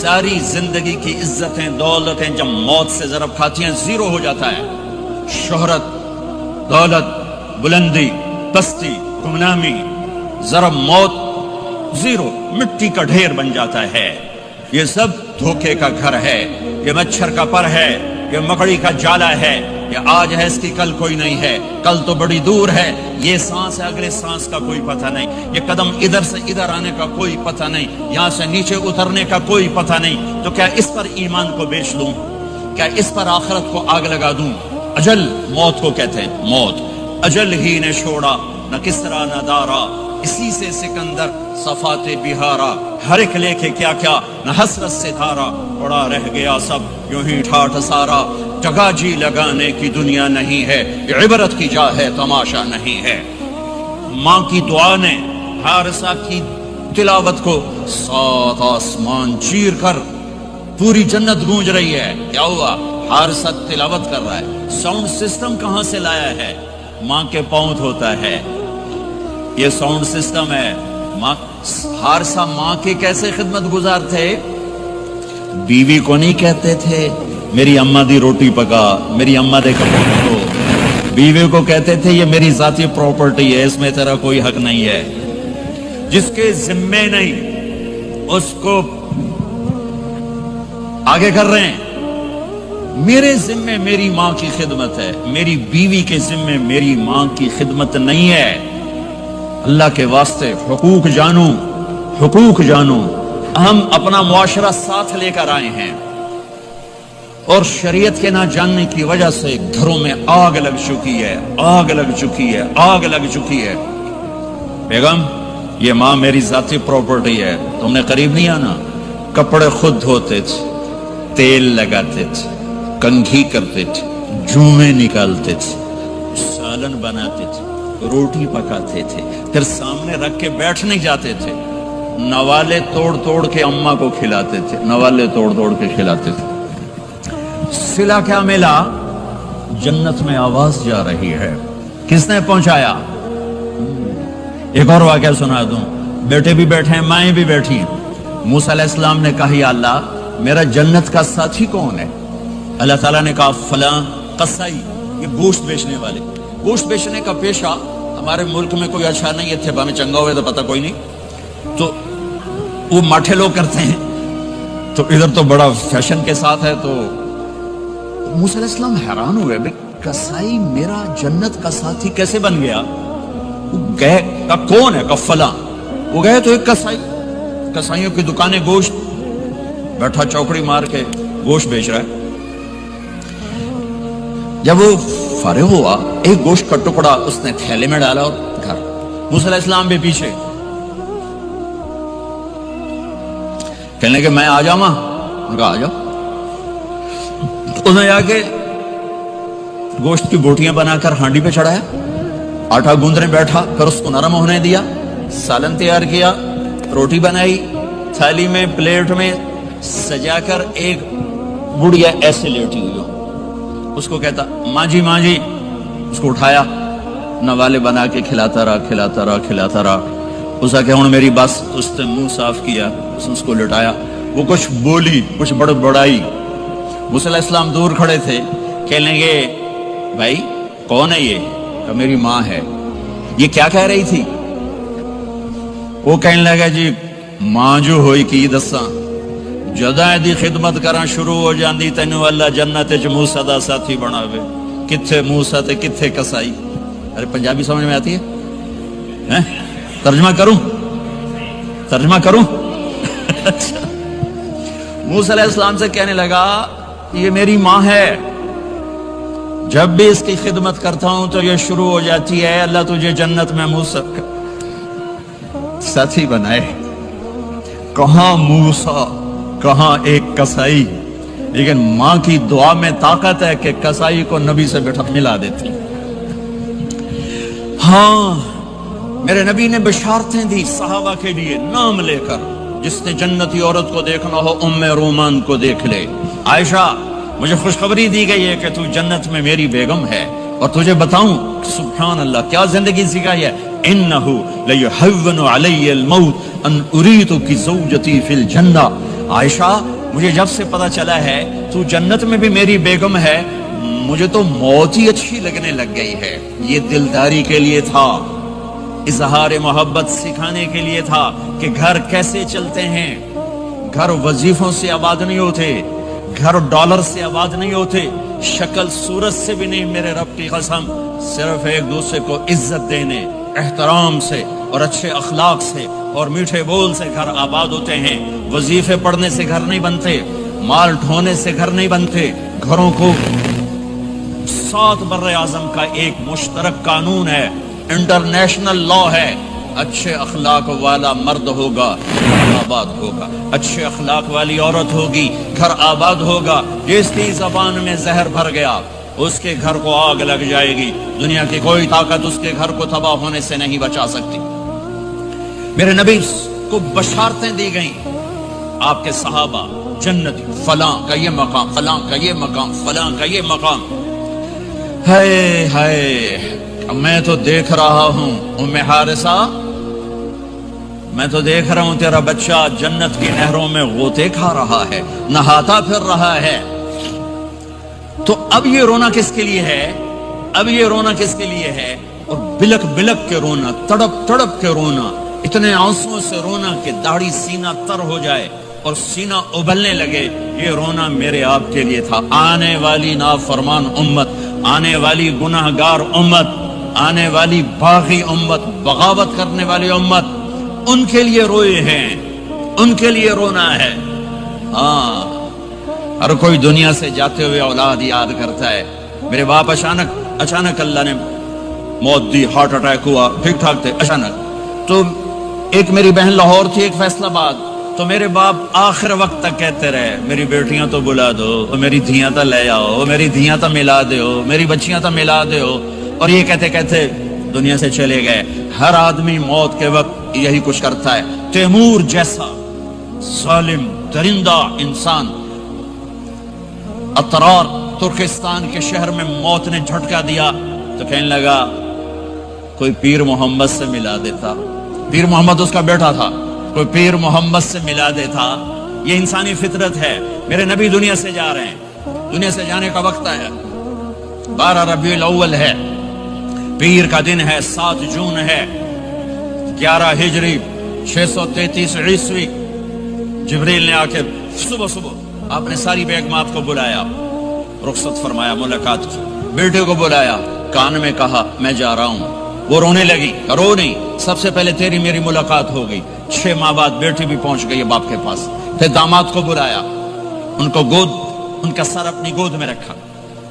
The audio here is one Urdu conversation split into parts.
ساری زندگی کی عزتیں دولتیں جب موت سے ضرب کھاتی ہیں زیرو ہو جاتا ہے. شہرت، دولت، بلندی، پستی، گمنامی، ضرب موت زیرو، مٹی کا ڈھیر بن جاتا ہے. یہ سب دھوکے کا گھر ہے، یہ مچھر کا پر ہے، یہ مکڑی کا جالا ہے. یہ آج ہے اس کی کل کوئی نہیں ہے، کل تو بڑی دور ہے. یہ سانس ہے اگلے سانس کا کوئی پتہ نہیں. یہ قدم ادھر سے ادھر آنے کا کوئی پتہ نہیں، یہاں سے نیچے اترنے کا کوئی پتہ نہیں. تو کیا اس پر ایمان کو بیچ دوں؟ کیا اس پر آخرت کو آگ لگا دوں؟ اجل موت کو کہتے ہیں. موت اجل ہی نے چھوڑا نہ کسرا نہ دارا، اسی سے سکندر صفات بہارا. ہر ایک لے کے کیا کیا نہ حسرت سے دھارا، پڑا رہ گیا سب یوں ہی ٹھاٹھ سارا. جگہ جی لگانے کی دنیا نہیں ہے، یہ عبرت کی جا ہے تماشا نہیں ہے. ماں کی دعا نے حارثہ کی تلاوت کو 7 آسمان چیر کر پوری جنت گونج رہی ہے. کیا ہوا؟ حارثہ تلاوت کر رہا ہے. ساؤنڈ سسٹم کہاں سے لایا ہے؟ ماں کے پاؤں ہوتا ہے یہ ساؤنڈ سسٹم ہے. حارثہ ماں کے کیسے خدمت گزار تھے؟ بیوی کو نہیں کہتے تھے میری اماں دی روٹی پکا، میری اماں دے کپڑے دھو. بیوی کو کہتے تھے یہ میری ذاتی پراپرٹی ہے، اس میں تیرا کوئی حق نہیں ہے. جس کے ذمے نہیں اس کو آگے کر رہے ہیں. میرے ذمے میری ماں کی خدمت ہے، میری بیوی کے ذمے میری ماں کی خدمت نہیں ہے. اللہ کے واسطے حقوق جانو، حقوق جانو. ہم اپنا معاشرہ ساتھ لے کر آئے ہیں اور شریعت کے نہ جاننے کی وجہ سے گھروں میں آگ لگ چکی ہے، آگ لگ چکی ہے، آگ لگ چکی ہے. بیگم یہ ماں میری ذاتی پراپرٹی ہے، تم نے قریب نہیں آنا. کپڑے خود دھوتے تھے، تیل لگاتے تھے، کنگھی کرتے تھے، جومے نکالتے تھے، سالن بناتے تھے، روٹی پکاتے تھے، پھر سامنے رکھ کے بیٹھ نہیں جاتے تھے. نوالے توڑ توڑ کے اماں کو کھلاتے تھے، نوالے توڑ توڑ کے کھلاتے تھے. صلہ کیا ملا؟ جنت میں آواز جا رہی ہے. کس نے پہنچایا؟ ایک اور واقعہ سنا دوں. بیٹے بھی بیٹھے ہیں، مائیں بھی بیٹھی ہیں. موسیٰ علیہ السلام نے کہا یا اللہ میرا جنت کا ساتھی کون ہے؟ اللہ تعالیٰ نے کہا فلاں قصائی، یہ گوشت بیچنے والے. گوشت بیچنے کا پیشہ ہمارے ملک میں کوئی اچھا نہیں ہے، تھے میں چنگا ہوئے تو پتہ کوئی نہیں، تو وہ ماٹھے لوگ کرتے ہیں. تو ادھر تو بڑا فیشن کے ساتھ ہے. تو موسیٰ علیہ السلام حیران ہوئے قصائی میرا جنت کا ساتھی کیسے بن گیا؟ وہ گئے کہ کون ہے؟ کہ فلاں. وہ گئے تو ایک قصائی، قصائیوں کی دکانیں، گوشت بیٹھا چوکڑی مار کے گوشت بیچ رہا ہے. جب وہ فارغ ہوا ایک گوشت کا ٹکڑا اس نے تھیلے میں ڈالا اور گھر. موسیٰ علیہ السلام بھی پیچھے. کہنے کہ میں آ جاؤں. ان کا آ جاؤ. اس نے جا کے گوشت کی بوٹیاں بنا کر ہانڈی پہ چڑھایا، آٹا گوندنے بیٹھا، پھر اس کو نرم ہونے دیا، سالن تیار کیا، روٹی بنائی، تھالی میں پلیٹ میں سجا کر ایک بڑھیا ایسے لیٹی ہوئی ہو. اس کو کہتا ماں جی ماں جی. اس کو اٹھایا، نوالے بنا کے کھلاتا رہا کھلاتا رہا کھلاتا رہا. اس کا کہ ہوں میری بس. اس نے منہ صاف کیا، اس کو لٹایا. وہ کچھ بولی، کچھ بڑبڑائی. موسیٰ علیہ السلام دور کھڑے تھے. کہنے لگے بھائی کون ہے یہ؟ کہ میری ماں ہے. یہ کیا کہہ رہی تھی؟ وہ کہنے لگا جی ماں جو ہوئی کی دساں، جداں دی خدمت کرنا شروع ہو جاندی تینوں اللہ جنت وچ موسیٰ دا ساتھی بناوے. کتھے موسیٰ تے کتھے قصائی. ارے پنجابی سمجھ میں آتی ہے؟ ترجمہ کروں؟ ترجمہ کروں؟ موسیٰ علیہ السلام سے کہنے لگا یہ میری ماں ہے، جب بھی اس کی خدمت کرتا ہوں تو یہ شروع ہو جاتی ہے اللہ تجھے جنت میں موسیٰ ساتھی بنائے. کہاں موسیٰ کہاں ایک قصائی. لیکن ماں کی دعا میں طاقت ہے کہ قصائی کو نبی سے بیٹھا ملا دیتی. ہاں میرے نبی نے بشارتیں دی صحابہ کے لیے نام لے کر. جس نے جنتی عورت کو دیکھنا ہو ام رومان کو دیکھ لے. عائشہ مجھے خوشخبری دی گئی ہے کہ تو جنت میں میری بیگم ہے. اور تجھے بتاؤں سبحان اللہ کیا زندگی سکھائی ہے. انہو لیحون علی الموت ان اریتو کی زوجتی فی الجنہ. عائشہ مجھے جب سے پتا چلا ہے تو جنت میں بھی میری بیگم ہے، مجھے تو موت ہی اچھی لگنے لگ گئی ہے۔ یہ دلداری کے لیے تھا، اظہار محبت سکھانے کے لیے تھا کہ گھر کیسے چلتے ہیں۔ گھر وظیفوں سے آباد نہیں ہوتے، گھر ڈالر سے آباد نہیں ہوتے، شکل صورت سے بھی نہیں، میرے رب کی قسم، صرف ایک دوسرے کو عزت دینے، احترام سے اور اچھے اخلاق سے اور میٹھے بول سے گھر آباد ہوتے ہیں۔ وظیفے پڑھنے سے گھر نہیں بنتے، مال ڈھونے سے گھر نہیں بنتے۔ گھروں کو 7 بر اعظم کا ایک مشترک قانون ہے، انٹرنیشنل لا ہے، اچھے اخلاق والا مرد ہوگا گھر آباد ہوگا، اچھے اخلاق والی عورت ہوگی گھر آباد ہوگا۔ جس کی زبان میں زہر بھر گیا اس کے گھر کو آگ لگ جائے گی، دنیا کی کوئی طاقت اس کے گھر کو تباہ ہونے سے نہیں بچا سکتی۔ میرے نبی کو بشارتیں دی گئیں، آپ کے صحابہ جنتی، فلاں کا یہ مقام، فلاں کا یہ مقام، فلاں کا یہ مقام۔ ہائے ہائے، میں تو دیکھ رہا ہوں ام حارثہ، میں تو دیکھ رہا ہوں تیرا بچہ جنت کی نہروں میں غوطے کھا رہا ہے، نہاتا پھر رہا ہے۔ تو اب یہ رونا کس کے لیے ہے؟ اب یہ رونا کس کے لیے ہے؟ اور بلک بلک کے رونا، تڑپ تڑپ کے رونا، اتنے آنسوں سے رونا کہ داڑھی سینہ تر ہو جائے اور سینہ ابلنے لگے، یہ رونا میرے آپ کے لیے تھا۔ آنے والی نافرمان امت، آنے والی گناہگار امت، آنے والی باغی امت، بغاوت کرنے والی امت، ان کے لیے روئے ہیں، ان کے لیے رونا ہے۔ ہاں، ہر کوئی دنیا سے جاتے ہوئے اولاد یاد کرتا ہے۔ میرے باپ اچانک اللہ نے موت دی، ہارٹ اٹیک ہوا، ٹھیک ٹھاک تھے، اچانک۔ تو ایک میری بہن لاہور تھی، ایک فیصل آباد، تو میرے باپ آخر وقت تک کہتے رہے میری بیٹیاں تو بلا دو، میری دھیاں تو لے آؤ، میری دھیاں تو ملا دیو، میری بچیاں تو ملا دیو، اور یہ کہتے کہتے دنیا سے چلے گئے۔ ہر آدمی موت کے وقت یہی کچھ کرتا ہے۔ تیمور جیسا ظالم درندہ انسان اطرار ترکستان کے شہر میں موت نے جھٹکا دیا تو کہنے لگا کوئی پیر محمد سے ملا دیتا، پیر محمد اس کا بیٹا تھا، کوئی پیر محمد سے ملا دیتا۔ یہ انسانی فطرت ہے۔ میرے نبی دنیا سے جا رہے ہیں، دنیا سے جانے کا وقت ہے، 12 ربیع الاول ہے، پیر کا دن ہے، 7 جون ہے، 11 ہجری 633 عیسوی۔ جبریل نے آ کے صبح صبح آپ نے ساری بیگمات کو بلایا، رخصت فرمایا، ملاقات کی، بیٹے کو بلایا، کان میں کہا میں جا رہا ہوں۔ وہ رونے لگی، رو نہیں، سب سے پہلے تیری میری ملاقات ہو گئی۔ 6 ماہ بعد بیٹی بھی پہنچ گئی باپ کے پاس۔ پھر داماد کو بلایا، ان کو ان کا سر اپنی گود میں رکھا،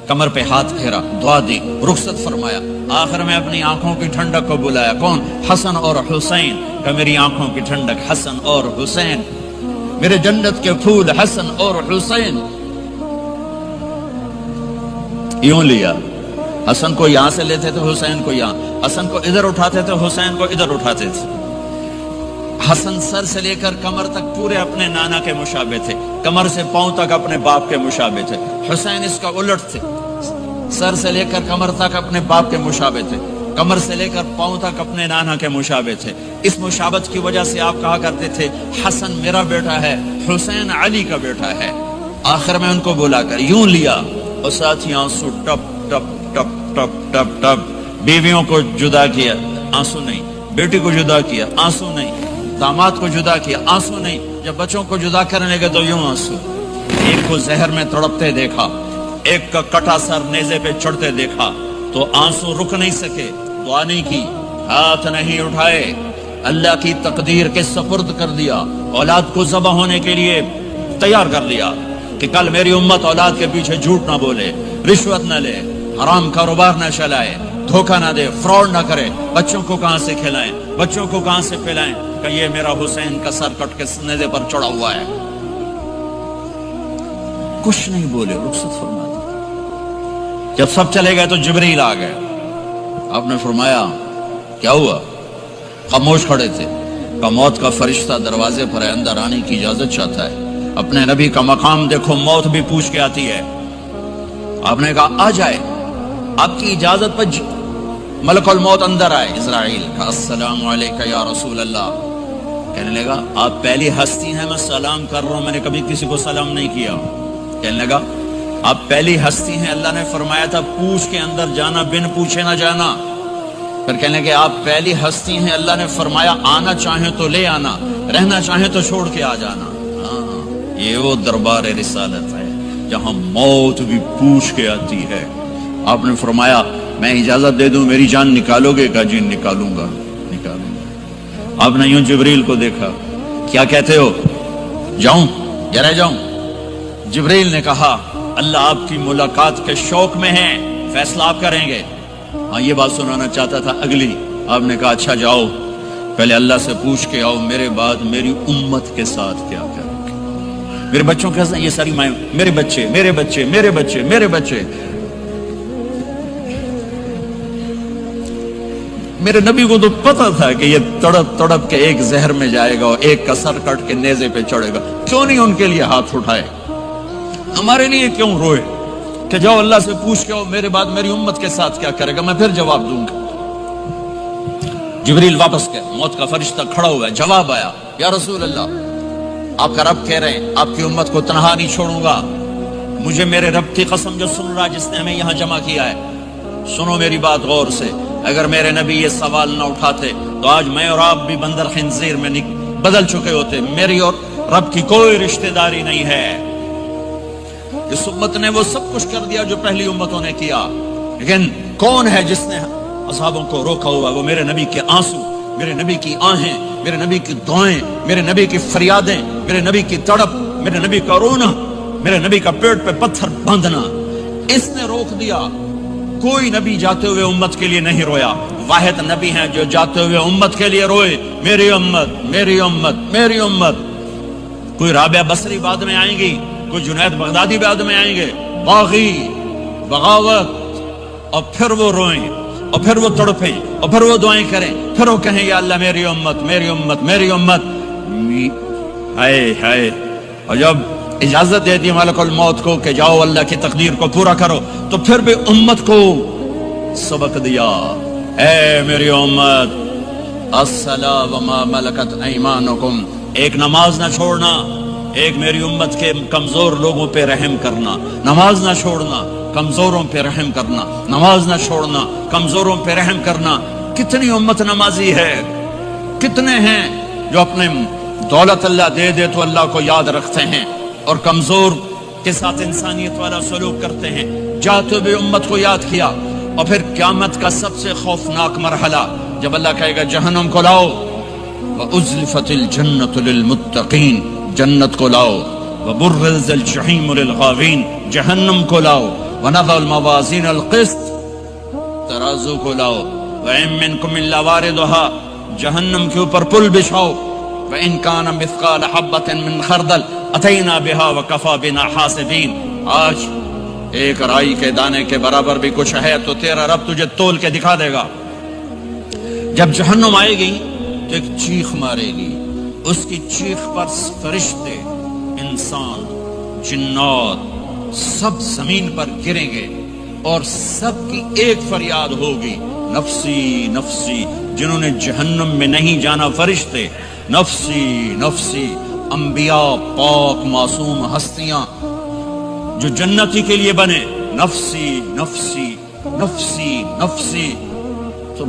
کمر پہ ہاتھ پھیرا، دعا دی، رخصت فرمایا۔ آخر میں اپنی آنکھوں کی ٹھنڈک کو بلایا، کون؟ حسن اور حسین، کہ میری آنکھوں کی ٹھنڈک حسن اور حسین، میرے جنت کے پھول حسن اور حسین۔ یوں لیا، حسن کو یہاں سے لیتے تھے، حسین کو یہاں، حسن کو ادھر اٹھاتے تھے، حسین کو ادھر اٹھاتے تھے۔ حسن سر سے لے کر کمر تک پورے اپنے نانا کے مشابہ تھے، کمر سے پاؤں تک اپنے باپ کے مشابہ تھے۔ حسین اس کا الٹ تھے، سر سے لے کر کمر تک اپنے باپ کے مشابہ تھے، کمر سے لے کر پاؤں تک اپنے نانا کے مشابہ تھے۔ اس مشابہت کی وجہ سے آپ کہا کرتے تھے حسن میرا بیٹا ہے، حسین علی کا بیٹا ہے۔ آخر میں ان کو بلا کر یوں لیا اور ساتھ ہی آنسو ٹپ ٹپ ٹپ ٹپ ٹپ ٹپ۔ بیویوں کو جدا کیا، آنسو نہیں، بیٹی کو جدا کیا، آنسو نہیں، داماد کو جدا کیا، آنسو نہیں، جب بچوں کو جدا کرنے لگے تو یوں آنسو۔ ایک کو زہر میں تڑپتے دیکھا، ایک کا کٹا سر نیزے پہ چڑھتے دیکھا تو آنسو رک نہیں سکے، دعا نہیں کی، ہاتھ نہیں اٹھائے، اللہ کی تقدیر کے سپرد کر دیا، اولاد کو ذبح ہونے کے لیے تیار کر لیا کہ کل میری امت اولاد کے پیچھے جھوٹ نہ بولے، رشوت نہ لے، حرام کاروبار نہ چلائے، دھوکہ نہ دے، فراڈ نہ کرے، بچوں کو کہاں سے کھلائیں، بچوں کو کہاں سے پلائیں، کہ یہ میرا حسین کا سر کٹ کے نیزے پر چڑھا ہوا ہے۔ کچھ نہیں بولے، رخصت فرما دی۔ جب سب چلے گئے تو جبریل آ گئے، آپ نے فرمایا کیا ہوا؟ خاموش کھڑے تھے، کہ موت کا فرشتہ دروازے پر ہے، اندر آنے کی اجازت چاہتا ہے۔ اپنے نبی کا مقام دیکھو، موت بھی پوچھ کے آتی ہے۔ آپ نے کہا آ جائے، آپ کی اجازت پر ملک الموت اندر آئے، اسرائیل کا السلام علیکہ یا رسول اللہ۔ کہنے لگا آپ پہلی ہستی ہیں، میں سلام کر رہا ہوں، میں نے کبھی کسی کو سلام نہیں کیا۔ کہنے لگا آپ پہلی ہستی ہیں، اللہ نے فرمایا تھا پوچھ کے اندر جانا، بن پوچھے نہ جانا۔ پھر کہنے لگے آپ پہلی ہستی ہیں، اللہ نے فرمایا آنا چاہیں تو لے آنا، رہنا چاہیں تو چھوڑ کے آ جانا۔ ہاں، یہ وہ دربار رسالت ہے جہاں موت بھی پوچھ کے آتی ہے۔ آپ نے فرمایا میں اجازت دے دوں میری جان نکالو گے؟ کہا جی نکالوں گا، نکالوں گا۔ آپ نے یوں جبریل کو دیکھا، کیا کہتے ہو؟ جاؤں یا رہ جاؤں؟ جبریل نے کہا اللہ آپ کی ملاقات کے شوق میں ہیں، فیصلہ آپ کریں گے۔ ہاں یہ بات سنانا چاہتا تھا اگلی۔ آپ نے کہا اچھا جاؤ، پہلے اللہ سے پوچھ کے آؤ میرے بعد میری امت کے ساتھ کیا کرو گے، میرے بچوں کے ساتھ۔ یہ ساری مائیں، میرے بچے میرے بچے میرے بچے میرے بچے۔ میرے نبی کو تو پتا تھا کہ یہ تڑپ تڑپ کے ایک زہر میں جائے گا اور ایک کا سر کٹ کے نیزے پہ چڑھے گا، کیوں نہیں ان کے لیے ہاتھ اٹھائے؟ ہمارے لیے کیوں روئے کہ جاؤ اللہ سے پوچھ کے آؤ میرے بعد میری امت کے ساتھ کیا کرے گا، میں پھر جواب دوں گا۔ جبریل واپس گئے، موت کا فرشتہ کھڑا ہوا ہے، جواب آیا یا رسول اللہ آپ کا رب کہہ رہے ہیں آپ کی امت کو تنہا نہیں چھوڑوں گا۔ مجھے میرے رب کی قسم جو سن رہا جس نے ہمیں یہاں جمع کیا ہے، سنو میری بات غور سے، اگر میرے نبی یہ سوال نہ اٹھاتے تو آج میں اور آپ بھی بندر خنزیر میں بدل چکے ہوتے۔ میری اور رب کی کوئی رشتہ داری نہیں ہے۔ اس امت نے وہ سب کچھ کر دیا جو پہلی امتوں نے کیا، لیکن کون ہے جس نے اصحابوں کو روکا ہوا؟ وہ میرے نبی کے آنسو، میرے نبی کی آہیں، میرے نبی کی دعائیں، میرے نبی کی فریادیں، میرے نبی کی تڑپ، میرے نبی کا رونا، میرے نبی کا پیٹ پہ پتھر باندھنا، اس نے روک دیا۔ کوئی نبی جاتے ہوئے امت کے لیے نہیں رویا، واحد نبی ہیں جو جاتے ہوئے امت کے لیے روئے، میری امت میری امت میری امت۔ کوئی رابعہ بصری بعد میں آئیں گی، کوئی جنید بغدادی بعد میں آئیں گے، باغی بغاوت، اور پھر وہ روئیں اور پھر وہ تڑپیں اور پھر وہ دعائیں کریں، پھر وہ کہیں یا اللہ میری امت میری امت میری امت۔ ہائے ہائے، اور جب اجازت دے دی ملک الموت کو کہ جاؤ اللہ کی تقدیر کو پورا کرو، تو پھر بھی امت کو سبق دیا، اے میری امت الصلاۃ وما ملکت ایمانکم، ایک نماز نہ چھوڑنا، ایک میری امت کے کمزور لوگوں پہ رحم کرنا، نماز نہ چھوڑنا، کمزوروں پہ رحم کرنا، نماز نہ چھوڑنا، کمزوروں پہ رحم کرنا۔ کتنی امت نمازی ہے، کتنے ہیں جو اپنے دولت اللہ دے دے تو اللہ کو یاد رکھتے ہیں اور کمزور کے ساتھ انسانیت والا سلوک کرتے ہیں۔ جاتے ہوئے امت کو یاد کیا، اور پھر قیامت کا سب سے خوفناک مرحلہ جب اللہ کہے گا جہنم کو لاؤ، وَأُزْلِفَتِ الْجَنَّةُ لِلْمُتَّقِينَ، جنت کو لاؤ، وَبُرِّزَ الْجَحِيمُ لِلْغَاوِينَ، جہنم کو لاؤ، وَنَضَعُ الْمَوَازِينَ الْقِسْطَ، ترازو کو لاؤ، وَإِن مِّنكُمْ إِلَّا وَارِدُهَا، جہنم کے اوپر پل بچھاؤ، وَإِن كَانَ مِثْقَالَ حَبَّةٍ مِّن خَرْدَلٍ أَتَيْنَا بِهَا وَكَفَىٰ بِنَا حَاسِبِينَ۔ آج ایک رائی کے دانے کے برابر بھی کچھ ہے تو تیرا رب تجھے تول کے دکھا دے گا۔ جب جہنم آئے گی تو ایک چیخ مارے گی، اس کی چیخ پر فرشتے، انسان، جنات سب زمین پر گریں گے اور سب کی ایک فریاد ہوگی، نفسی نفسی۔ جنہوں نے جہنم میں نہیں جانا فرشتے، نفسی نفسی۔ انبیاء، پاک معصوم ہستیاں جو جنتی کے لیے بنے، نفسی نفسی نفسی نفسی۔ تو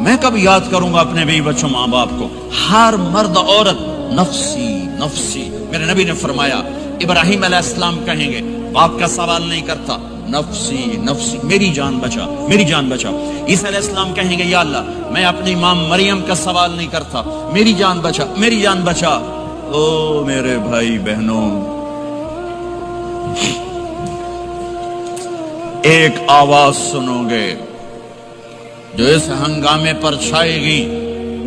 میں کب یاد کروں گا اپنے بیوی بچوں ماں باپ کو؟ ہر مرد عورت نفسی نفسی۔ میرے نبی نے فرمایا ابراہیم علیہ السلام کہیں گے، باپ کا سوال نہیں کرتا، نفسی نفسی، میری جان بچا میری جان بچا۔ عیسیٰ علیہ السلام کہیں گے یا اللہ میں اپنی ماں مریم کا سوال نہیں کرتا، میری جان بچا میری جان بچا۔ او میرے بھائی بہنوں، ایک آواز سنو گے جو اس ہنگامے پر چھائے گی،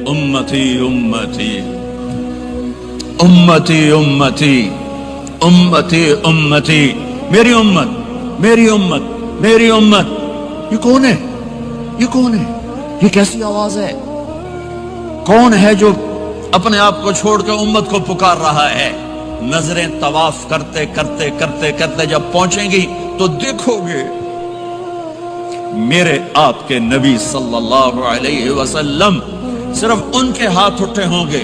امتی امتی امتی امتی امتی امتی، میری امت میری امت میری امت۔ یہ کون ہے؟ یہ کون ہے؟ یہ کیسی آواز ہے؟ کون ہے جو اپنے آپ کو چھوڑ کے امت کو پکار رہا ہے؟ نظریں طواف کرتے کرتے کرتے کرتے جب پہنچیں گی تو دیکھو گے میرے آپ کے نبی صلی اللہ علیہ وسلم، صرف ان کے ہاتھ اٹھے ہوں گے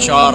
4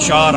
4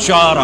4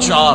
4,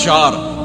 4,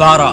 12।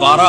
12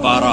12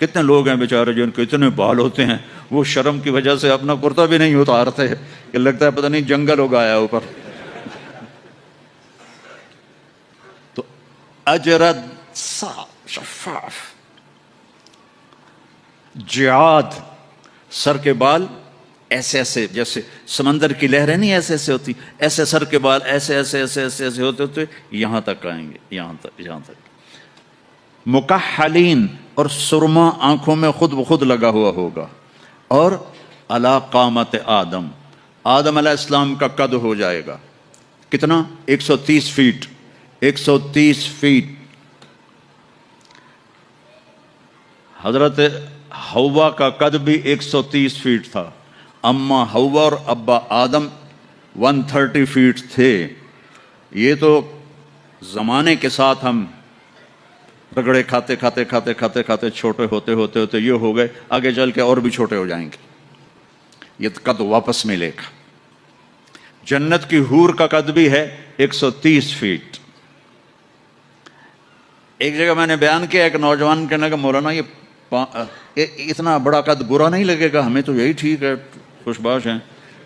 کتنے لوگ ہیں بیچارے جن کے اتنے بال ہوتے ہیں وہ شرم کی وجہ سے اپنا کرتا بھی نہیں اتارتے کہ لگتا ہے پتہ نہیں جنگل اگایا اوپر. تو اجرد صاف شفاف، جعاد سر کے بال ایسے ایسے جیسے سمندر کی لہریں نہیں ایسے ایسے ہوتی، ایسے سر کے بال ایسے ایسے ایسے ایسے ایسے ہوتے ہوتے یہاں تک آئیں گے، یہاں تک. مکحلین، اور سرما آنکھوں میں خود بخود لگا ہوا ہوگا. اور علی قامت آدم، آدم علیہ السلام کا قد ہو جائے گا کتنا؟ 130 فیٹ. 130 فیٹ. حضرت حوا کا قد بھی 130 فیٹ تھا. اما حوا اور ابا آدم 130 فیٹ تھے. یہ تو زمانے کے ساتھ ہم رگڑے کھاتے کھاتے کھاتے کھاتے کھاتے چھوٹے ہوتے ہوتے ہوتے یہ ہو گئے، آگے چل کے اور بھی چھوٹے ہو جائیں گے. یہ قد واپس ملے گا. جنت کی حور کا قد بھی ہے 130 فیٹ. ایک جگہ میں نے بیان کیا، ایک نوجوان کہنے لگا مولانا یہ اتنا بڑا قد برا نہیں لگے گا، ہمیں تو یہی ٹھیک ہے، خوش باش ہیں.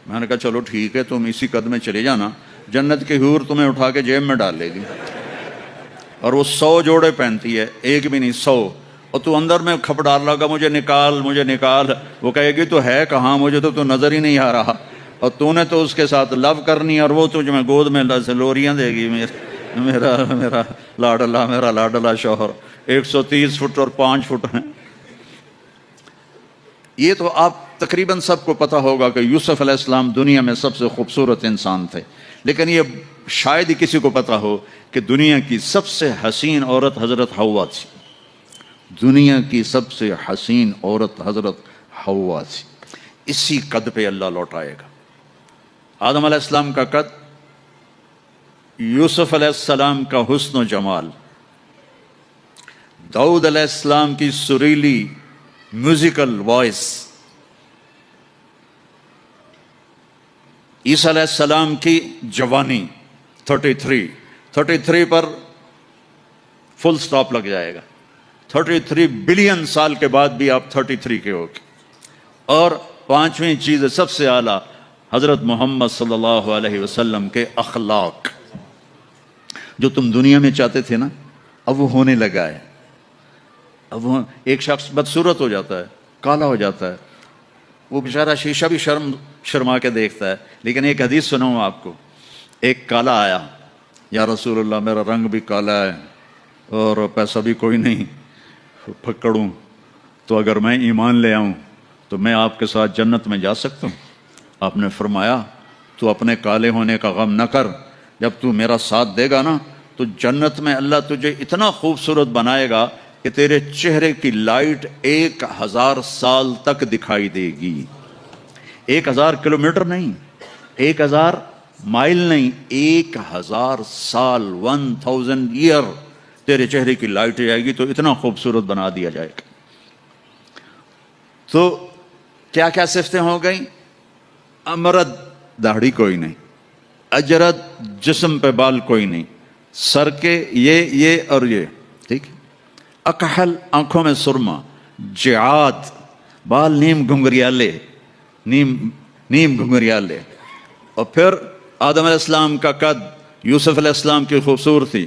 میں نے کہا چلو ٹھیک ہے، تم اسی قد میں چلے جانا، جنت کی حور تمہیں اٹھا کے جیب میں ڈال لے گی. اور وہ 100 جوڑے پہنتی ہے، ایک بھی نہیں 100. اور تو اندر میں کھپ ڈال لگا مجھے نکال مجھے نکال، وہ کہے گی تو ہے کہاں، مجھے تو نظر ہی نہیں آ رہا. اور تو نے تو اس کے ساتھ لو کرنی، اور وہ تجھے میں گود میں لوریاں دے گی. میرا لاڈلا شوہر 130 فٹ اور 5 فٹ ہیں. یہ تو آپ تقریباً سب کو پتا ہوگا کہ یوسف علیہ السلام دنیا میں سب سے خوبصورت انسان تھے، لیکن یہ شاید ہی کسی کو پتا ہو کہ دنیا کی سب سے حسین عورت حضرت حوا تھی. دنیا کی سب سے حسین عورت حضرت حوا تھی. اسی قد پہ اللہ لوٹائے گا. آدم علیہ السلام کا قد، یوسف علیہ السلام کا حسن و جمال، داؤد علیہ السلام کی سریلی میوزیکل وائس، عیسیٰ علیہ السلام کی جوانی 33 پر فل سٹاپ لگ جائے گا. 33 بلین سال کے بعد بھی آپ 33 کے ہو گے. اور 5ویں چیز سب سے اعلیٰ حضرت محمد صلی اللہ علیہ وسلم کے اخلاق، جو تم دنیا میں چاہتے تھے نا اب وہ ہونے لگا ہے. اب وہ ایک شخص بدصورت ہو جاتا ہے، کالا ہو جاتا ہے، وہ بیچارہ شیشہ بھی شرما کے دیکھتا ہے. لیکن ایک حدیث سناؤں آپ کو. ایک کالا آیا، یا رسول اللہ میرا رنگ بھی کالا ہے اور پیسہ بھی کوئی نہیں، پھکڑوں، تو اگر میں ایمان لے آؤں تو میں آپ کے ساتھ جنت میں جا سکتا ہوں؟ آپ نے فرمایا تو اپنے کالے ہونے کا غم نہ کر، جب تو میرا ساتھ دے گا نا تو جنت میں اللہ تجھے اتنا خوبصورت بنائے گا کہ تیرے چہرے کی لائٹ 1000 سال تک دکھائی دے گی. 1000 کلومیٹر نہیں، 1000 مائل نہیں، 1000 سال 1000 ایئر تیرے چہرے کی لائٹ جائے گی تو اتنا خوبصورت بنا دیا جائے گا. تو کیا کیا صفتیں ہو گئیں؟ امرد، داڑھی کوئی نہیں، اجرد، جسم پہ بال کوئی نہیں، سر کے یہ اور یہ، ٹھیک. اکحل، آنکھوں میں سرما. جعاد، بال نیم گھنگریالے، نیم گھنگریالے. اور پھر آدم علیہ السلام کا قد، یوسف علیہ السلام کی خوبصورتی،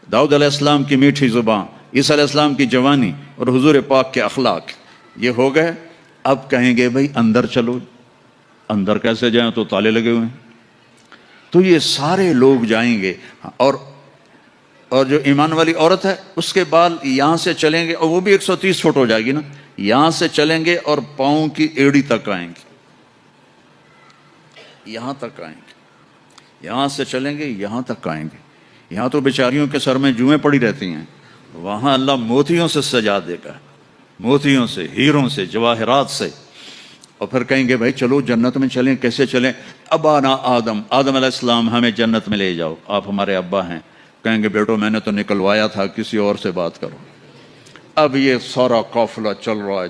داؤد علیہ السلام کی میٹھی زبان، عیسیٰ علیہ السلام کی جوانی اور حضور پاک کے اخلاق، یہ ہو گئے. اب کہیں گے بھائی اندر چلو. اندر کیسے جائیں؟ تو تالے لگے ہوئے ہیں. تو یہ سارے لوگ جائیں گے. اور جو ایمان والی عورت ہے اس کے بال یہاں سے چلیں گے، اور وہ بھی 130 فٹ ہو جائے گی نا، یہاں سے چلیں گے اور پاؤں کی ایڑی تک آئیں گے، یہاں تک آئیں گے. یہاں سے چلیں گے یہاں تک آئیں گے. یہاں تو بیچاریوں کے سر میں جوئیں پڑی رہتی ہیں، وہاں اللہ موتیوں سے سجا دے گا، موتیوں سے، ہیروں سے، جواہرات سے. اور پھر کہیں گے بھائی چلو جنت میں چلیں. کیسے چلیں؟ ابانا آدم علیہ السلام ہمیں جنت میں لے جاؤ، آپ ہمارے ابا ہیں. کہیں گے بیٹو میں نے تو نکلوایا تھا، کسی اور سے بات کرو. اب یہ سارا قافلہ چل رہا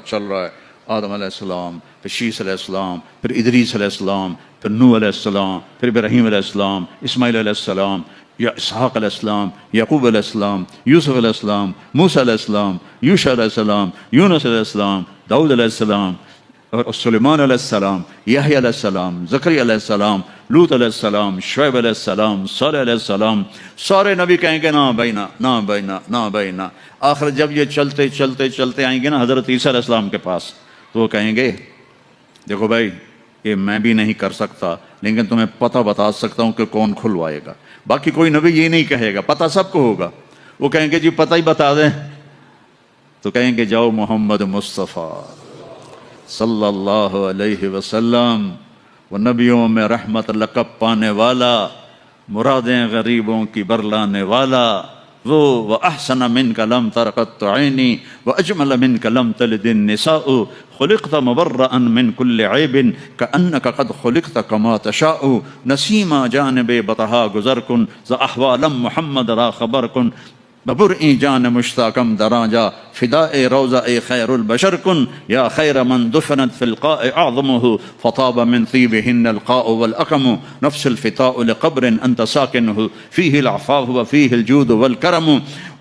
ہے. آدم علیہ السلام، پھر شیس علیہ السلام، پھر ادریس علیہ السلام، پھر نوح علیہ السلام، پھر ابراہیم علیہ السلام، اسماعیل علیہ السلام. یا اسحاق علیہ السلام، یعقوب علیہ السلام، یوسف علیہ السلام، موسیٰ علیہ السلام، یوشع علیہ السلام، یونس علیہ السلام، داؤد علیہ السلام اور سلیمان علیہ السلام، یحییٰ علیہ السلام، زکریا علیہ السلام، لوط علیہ السلام، شعیب علیہ السلام، صالح علیہ السلام، سارے نبی کہیں گے نا بینا نا بینا نا بینا۔ آخر جب یہ چلتے چلتے چلتے آئیں گے نا حضرت عیسیٰ علیہ السلام کے پاس، تو وہ کہیں گے دیکھو بھائی یہ میں بھی نہیں کر سکتا، لیکن تمہیں پتہ بتا سکتا ہوں کہ کون کھلوائے گا۔ باقی کوئی نبی یہ نہیں کہے گا، پتہ سب کو ہوگا۔ وہ کہیں گے جی پتہ ہی بتا دیں، تو کہیں گے جاؤ محمد مصطفیٰ صلی اللہ علیہ وسلم، وہ نبیوں میں رحمت لقب پانے والا، مرادیں غریبوں کی برلانے والا، وہ وَأَحْسَنَ مِنْكَ لَمْ تَرَ قَطُّ عَيْنِي وَأَجْمَلَ مِنْكَ لَمْ تَلِدِ النِّسَاءُ خُلِقْتَ مُبَرَّأً مِنْ كُلِّ عَيْبٍ كَأَنَّكَ قَدْ خُلِقْتَ كَمَا تَشَاءُ نَسِيمَ جَانِبِ بَطَحَا گُزَر کن ز احوالم محمد را خبر کن ببرئی جان مشتاقم دراجا فداء روضہ خیر البشر کن یا خیر من دفنت فی القاء اعظمه فطاب من طیبہن القاء والاقم نفس الفتاء لقبر انت ساکنه فیہ العفاف وفیہ الجود والکرم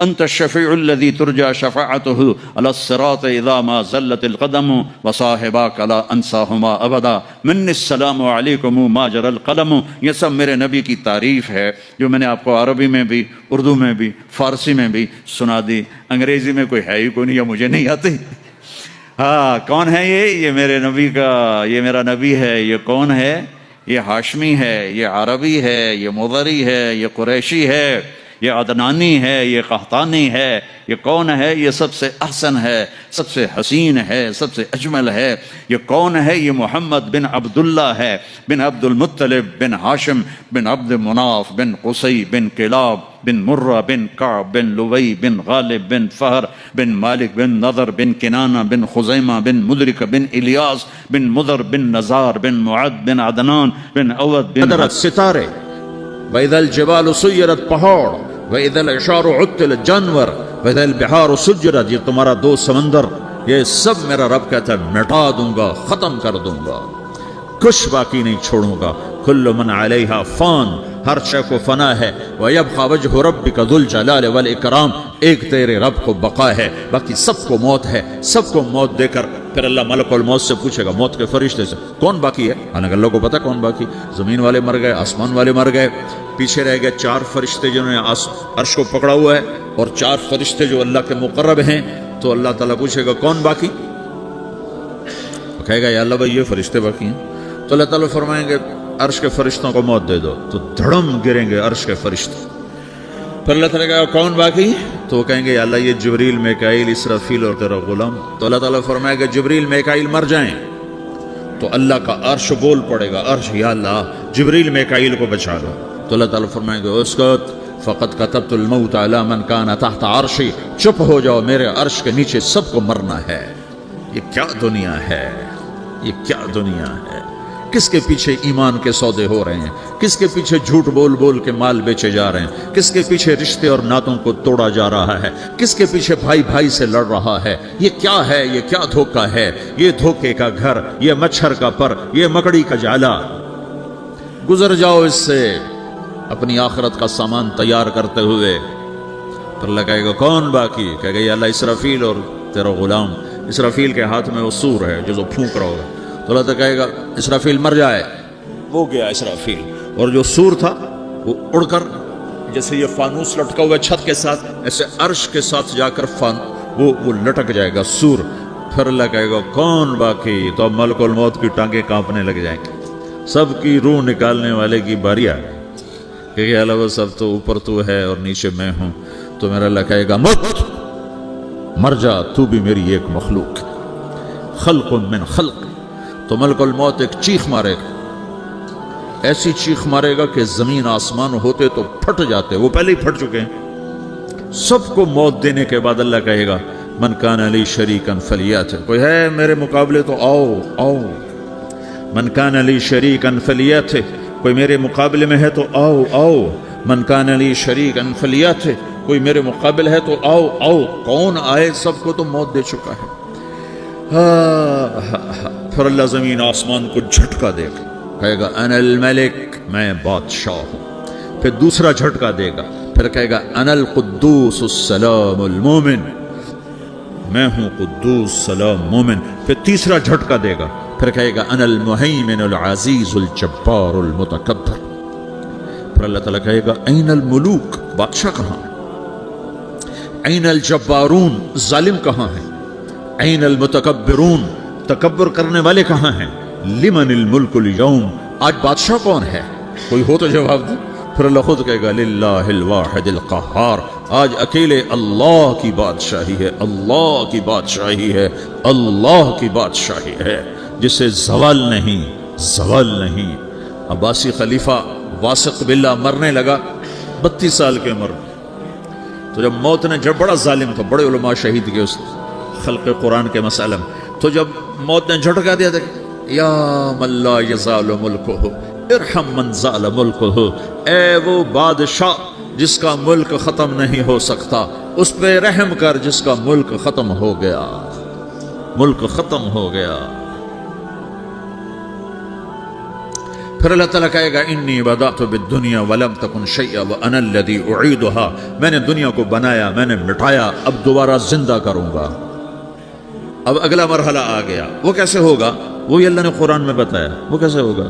انت الشفیع الذي ترجى شفاعته على الصراط اذا ما زلت القدم وصاحباك لا انساهما ابدا من السلام علیکم ما جرى القلم۔ یہ سب میرے نبی کی تعریف ہے جو میں نے آپ کو عربی میں بھی، اردو میں بھی، فارسی میں بھی سنا دی۔ انگریزی میں کوئی ہے ہی کوئی نہیں، یا مجھے نہیں آتی۔ ہاں کون ہے یہ میرے نبی کا، یہ میرا نبی ہے۔ یہ کون ہے؟ یہ ہاشمی ہے، یہ عربی ہے، یہ مضری ہے، یہ قریشی ہے، یہ عدنانی ہے، یہ قحطانی ہے۔ یہ کون ہے؟ یہ سب سے احسن ہے، سب سے حسین ہے، سب سے اجمل ہے۔ یہ کون ہے؟ یہ محمد بن عبداللہ ہے، بن عبد المطلب بن ہاشم بن عبد مناف بن قصی بن کلاب بن مرہ بن کعب بن لوی بن غالب بن فہر بن مالک بن نضر بن کنانہ بن خزیمہ بن مدرک بن الیاس بن مضر بن نزار بن معد بن عدنان بن اود بن قدرت ستارے وَإِذَا الْجِبَالُ سُيِّرَتْ پہاڑ وَإِذَا الْعِشَارُ عُطِّلَتْ جانور وَإِذَا الْبِحَارُ سُجِّرَتْ، یہ تمہارا دو سمندر، یہ سب میرا رب کہتا ہے مٹا دوں گا، ختم کر دوں گا، کچھ باقی نہیں چھوڑوں گا۔ کل من علیہا فان، ہر شے کو فنا ہے۔ وَيَبْقَى وَجْهُ رَبِّكَ ذُو الْجَلَالِ وَالْإِكْرَامِ، ایک تیرے رب کو بقا ہے، باقی سب کو موت ہے۔ سب کو موت دے کر پھر اللہ ملک الموت سے پوچھے گا، موت کے فرشتے سے کون باقی ہے؟ حالانکہ اللہ کو پتا کون باقی، زمین والے مر گئے، آسمان والے مر گئے، پیچھے رہ گئے چار فرشتے جنہوں نے عرش کو پکڑا ہوا ہے، اور چار فرشتے جو اللہ کے مقرب ہیں۔ تو اللہ تعالیٰ پوچھے گا کون باقی؟ کہے گا یا اللہ بھائی یہ فرشتے باقی ہیں۔ تو اللہ تعالیٰ فرمائیں گے عرش کے فرشتوں کو موت دے دو، تو دھڑم گریں گے عرش کے فرشتے۔ پھر اللہ تعالیٰ کہا کون باقی؟ تو وہ کہیں گے یا اللہ یہ جبریل، میکائیل، اسرافیل اور تیرا غلام۔ تو اللہ تعالیٰ فرمائے گا جبریل، میکائیل مر جائیں، تو اللہ کا عرش بول پڑے گا، عرش یا اللہ جبریل میکائیل کو بچا لو۔ تو اللہ تعالیٰ فرمائیں گے اسکت فقد کتبت الموت علی من کان تحت عرشی، چپ ہو جاؤ، میرے عرش کے نیچے سب کو مرنا ہے۔ یہ کیا دنیا ہے، یہ کیا دنیا ہے؟ کس کے پیچھے ایمان کے سودے ہو رہے ہیں، کس کے پیچھے جھوٹ بول بول کے مال بیچے جا رہے ہیں، کس کے پیچھے رشتے اور ناتوں کو توڑا جا رہا ہے، کس کے پیچھے بھائی بھائی سے لڑ رہا ہے۔ یہ کیا ہے؟ یہ کیا دھوکہ ہے؟ یہ دھوکے کا گھر، یہ مچھر کا پر، یہ مکڑی کا جالا۔ گزر جاؤ اس سے اپنی آخرت کا سامان تیار کرتے ہوئے۔ پھر اللہ کہے گا کون باقی؟ کہے گا یا اللہ اسرافیل اور تیرا غلام۔ اسرافیل کے ہاتھ میں وہ سور ہے جو پھونک رہا ہوگا۔ تو اللہ تعالیٰ کہے گا اسرافیل مر جائے، وہ گیا اسرافیل، اور جو سور تھا وہ اڑ کر جیسے یہ فانوس لٹکا ہوا چھت کے ساتھ، ایسے عرش کے ساتھ جا کر وہ لٹک جائے گا سور۔ پھر اللہ کہے گا کون باقی؟ تو اب ملک الموت کی ٹانگیں کانپنے لگ جائیں گے، سب کی روح نکالنے والے کی باری آ گئی کہ اللہ وہ سب تو اوپر تو ہے اور نیچے میں ہوں۔ تو میرا اللہ کہے گا مت، مر جا، تو بھی میری ایک مخلوق، خلق من خلق۔ تو ملک الموت ایک چیخ مارے گا، ایسی چیخ مارے گا کہ زمین آسمان ہوتے تو پھٹ جاتے، وہ پہلے ہی پھٹ چکے ہیں۔ سب کو موت دینے کے بعد اللہ کہے گا من کان لی شریکا فلیات، کوئی ہے میرے مقابلے تو آؤ آؤ۔ من کان لی شریکا فلیات، کوئی میرے مقابلے میں ہے تو آؤ آؤ۔ من کان لی شریکا فلیات، کوئی میرے مقابل ہے تو آؤ آؤ۔ کون آئے؟ سب کو تو موت دے چکا ہے۔ پھر اللہ زمین آسمان کو جھٹکا دے گا، کہے گا انا الملک، میں بادشاہ ہوں۔ پھر دوسرا جھٹکا دے گا، پھر کہے گا انا القدوس السلام المومن، میں ہوں قدوس سلام مومن، پھر تیسرا جھٹکا دے گا، پھر کہے گا انا المہیمن العزیز الجبار المتکبر، پھر اللہ تعالیٰ کہے گا این الملوک، بادشاہ کہاں ہے؟ این الجبارون، ظالم کہاں ہیں؟ این المتکبرون، تکبر کرنے والے کہاں ہیں؟ لمن الملک اليوم، آج بادشاہ کون ہے؟ کوئی ہو تو جواب دے۔ پھر اللہ خود کہے گا للہ الواحد القہار، آج اکیلے اللہ کی بادشاہی ہے، اللہ کی بادشاہی ہے، اللہ کی بادشاہی ہے جسے زوال نہیں، زوال نہیں۔ عباسی خلیفہ واثق باللہ مرنے لگا، 32 سال کی عمر، تو جب موت نے، جب بڑا ظالم تھا، بڑے علماء شہید کے اس خلق قرآن کے مسئلہ میں، تو جب موت نے جھٹکا دیا تھا یا من لا یزال ملکہ ارحم من زال ملکہ، اے وہ بادشاہ جس کا ملک ختم نہیں ہو سکتا، اس پہ رحم کر جس کا ملک ختم ہو گیا، ملک ختم ہو گیا۔ پھر اللہ تعالیٰ کہے گا انی بدأت بالدنیا ولم تکن شیئا وانا الذی اعیدها، میں نے دنیا کو بنایا، میں نے مٹایا، اب دوبارہ زندہ کروں گا۔ اب اگلا مرحلہ آ گیا، وہ کیسے ہوگا؟ وہی اللہ نے قرآن میں بتایا، وہ کیسے ہوگا؟